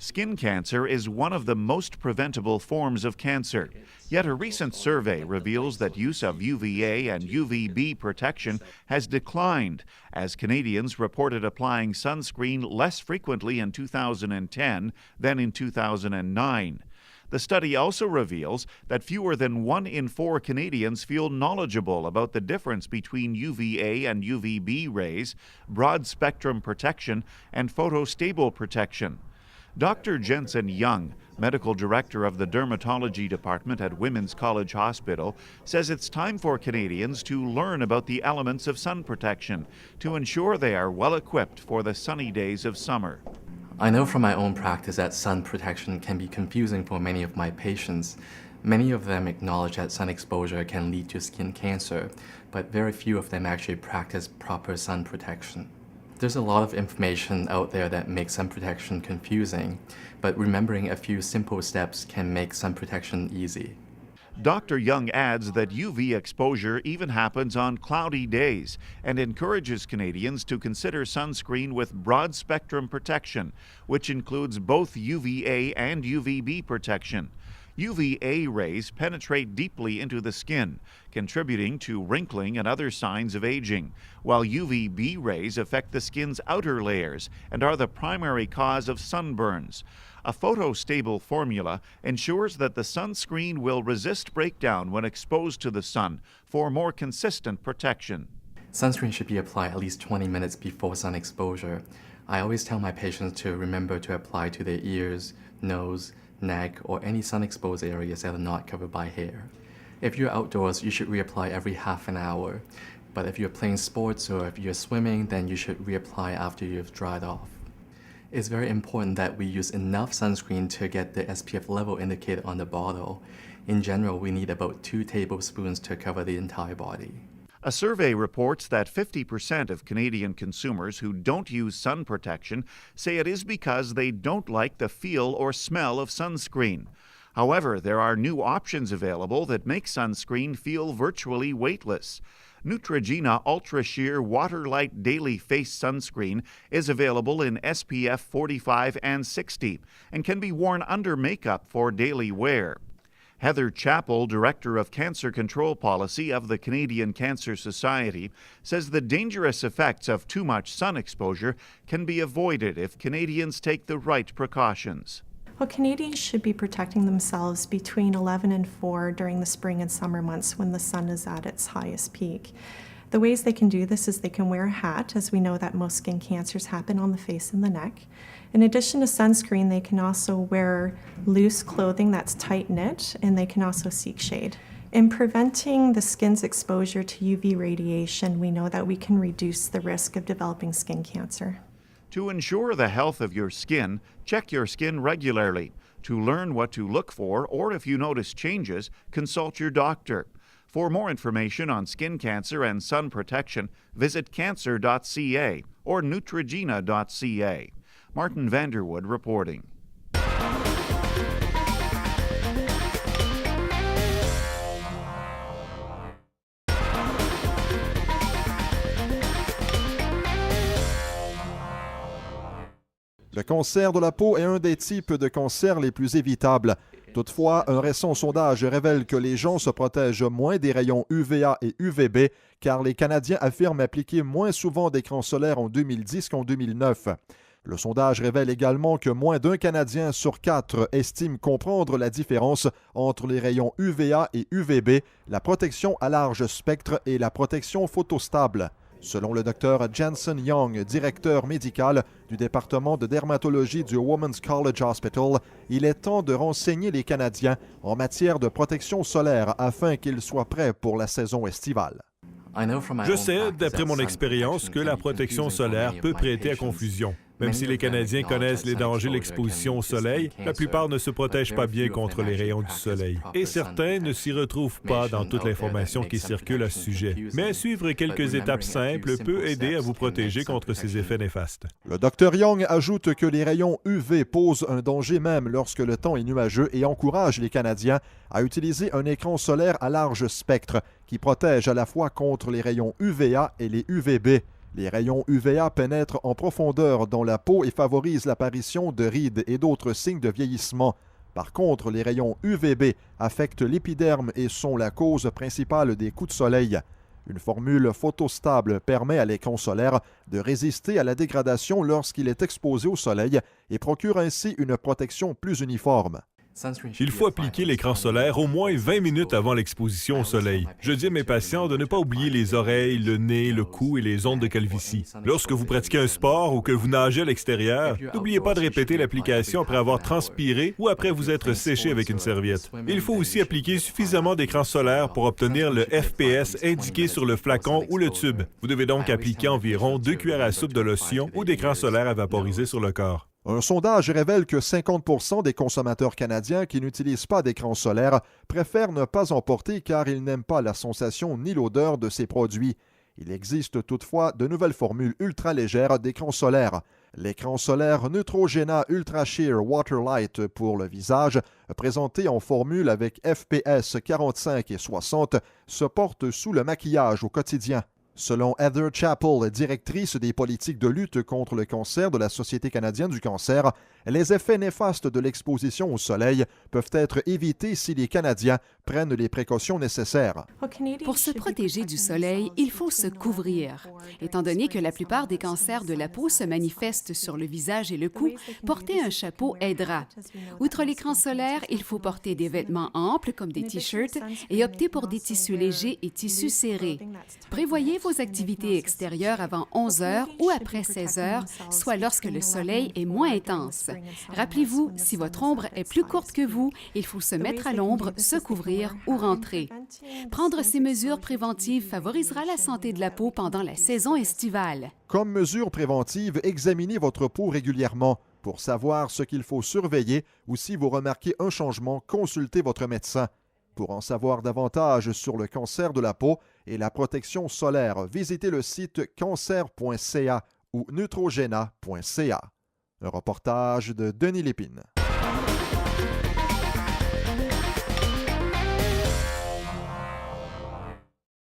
skin cancer is one of the most preventable forms of cancer. Yet a recent survey reveals that use of UVA and UVB protection has declined, as Canadians reported applying sunscreen less frequently in 2010 than in 2009. The study also reveals that fewer than 1 in 4 Canadians feel knowledgeable about the difference between UVA and UVB rays, broad-spectrum protection, and photostable protection. Dr. Jensen Young, medical director of the dermatology department at Women's College Hospital, says it's time for Canadians to learn about the elements of sun protection to ensure they are well equipped for the sunny days of summer. I know from my own practice that sun protection can be confusing for many of my patients. Many of them acknowledge that sun exposure can lead to skin cancer, but very few of them actually practice proper sun protection. There's a lot of information out there that makes sun protection confusing, but remembering a few simple steps can make sun protection easy. Dr. Young adds that UV exposure even happens on cloudy days and encourages Canadians to consider sunscreen with broad-spectrum protection, which includes both UVA and UVB protection. UVA rays penetrate deeply into the skin, contributing to wrinkling and other signs of aging, while UVB rays affect the skin's outer layers and are the primary cause of sunburns. A photostable formula ensures that the sunscreen will resist breakdown when exposed to the sun for more consistent protection. Sunscreen should be applied at least 20 minutes before sun exposure. I always tell my patients to remember to apply to their ears, nose, neck, or any sun-exposed areas that are not covered by hair. If you're outdoors, you should reapply every half an hour. But if you're playing sports or if you're swimming, then you should reapply after you've dried off. It's very important that we use enough sunscreen to get the SPF level indicated on the bottle. In general, we need about 2 tablespoons to cover the entire body. A survey reports that 50% of Canadian consumers who don't use sun protection say it is because they don't like the feel or smell of sunscreen. However, there are new options available that make sunscreen feel virtually weightless. Neutrogena Ultra Sheer Water Light Daily Face Sunscreen is available in SPF 45 and 60 and can be worn under makeup for daily wear. Heather Chappell, Director of Cancer Control Policy of the Canadian Cancer Society, says the dangerous effects of too much sun exposure can be avoided if Canadians take the right precautions. Well, Canadians should be protecting themselves between 11 and 4 during the spring and summer months when the sun is at its highest peak. The ways they can do this is they can wear a hat, as we know that most skin cancers happen on the face and the neck. In addition to sunscreen, they can also wear loose clothing that's tight knit, and they can also seek shade. In preventing the skin's exposure to UV radiation, we know that we can reduce the risk of developing skin cancer. To ensure the health of your skin, check your skin regularly. To learn what to look for, or if you notice changes, consult your doctor. For more information on skin cancer and sun protection, visit cancer.ca or neutrogena.ca. Martin Vanderwood reporting. Le cancer de la peau est un des types de cancers les plus évitables. Toutefois, un récent sondage révèle que les gens se protègent moins des rayons UVA et UVB car les Canadiens affirment appliquer moins souvent d'écran solaire en 2010 qu'en 2009. Le sondage révèle également que moins d'1 Canadien sur 4 estime comprendre la différence entre les rayons UVA et UVB, la protection à large spectre et la protection photostable. Selon le Dr Jensen Young, directeur médical du département de dermatologie du Women's College Hospital, il est temps de renseigner les Canadiens en matière de protection solaire afin qu'ils soient prêts pour la saison estivale. Je sais, d'après mon expérience, que la protection solaire peut prêter à confusion. Même si les Canadiens connaissent les dangers de l'exposition au soleil, la plupart ne se protègent pas bien contre les rayons du soleil. Et certains ne s'y retrouvent pas dans toute l'information qui circule à ce sujet. Mais suivre quelques étapes simples peut aider à vous protéger contre ces effets néfastes. Le Dr Young ajoute que les rayons UV posent un danger même lorsque le temps est nuageux et encourage les Canadiens à utiliser un écran solaire à large spectre qui protège à la fois contre les rayons UVA et les UVB. Les rayons UVA pénètrent en profondeur dans la peau et favorisent l'apparition de rides et d'autres signes de vieillissement. Par contre, les rayons UVB affectent l'épiderme et sont la cause principale des coups de soleil. Une formule photostable permet à l'écran solaire de résister à la dégradation lorsqu'il est exposé au soleil et procure ainsi une protection plus uniforme. Il faut appliquer l'écran solaire au moins 20 minutes avant l'exposition au soleil. Je dis à mes patients de ne pas oublier les oreilles, le nez, le cou et les zones de calvitie. Lorsque vous pratiquez un sport ou que vous nagez à l'extérieur, n'oubliez pas de répéter l'application après avoir transpiré ou après vous être séché avec une serviette. Il faut aussi appliquer suffisamment d'écran solaire pour obtenir le FPS indiqué sur le flacon ou le tube. Vous devez donc appliquer environ 2 cuillères à soupe de lotion ou d'écran solaire à vaporiser sur le corps. Un sondage révèle que 50% des consommateurs canadiens qui n'utilisent pas d'écran solaire préfèrent ne pas en porter car ils n'aiment pas la sensation ni l'odeur de ces produits. Il existe toutefois de nouvelles formules ultra légères d'écran solaire. L'écran solaire Neutrogena Ultra Sheer Waterlight pour le visage, présenté en formule avec FPS 45 et 60, se porte sous le maquillage au quotidien. Selon Heather Chappell, directrice des politiques de lutte contre le cancer de la Société canadienne du cancer, les effets néfastes de l'exposition au soleil peuvent être évités si les Canadiens prennent les précautions nécessaires. Pour se protéger du soleil, il faut se couvrir. Étant donné que la plupart des cancers de la peau se manifestent sur le visage et le cou, porter un chapeau aidera. Outre l'écran solaire, il faut porter des vêtements amples comme des t-shirts et opter pour des tissus légers et tissus serrés. Prévoyez vos activités extérieures avant 11 heures ou après 16 heures, soit lorsque le soleil est moins intense. Rappelez-vous, si votre ombre est plus courte que vous, il faut se mettre à l'ombre, se couvrir ou rentrer. Prendre ces mesures préventives favorisera la santé de la peau pendant la saison estivale. Comme mesure préventive, examinez votre peau régulièrement. Pour savoir ce qu'il faut surveiller ou si vous remarquez un changement, consultez votre médecin. Pour en savoir davantage sur le cancer de la peau et la protection solaire, visitez le site cancer.ca ou neutrogena.ca. Un reportage de Denis Lépine.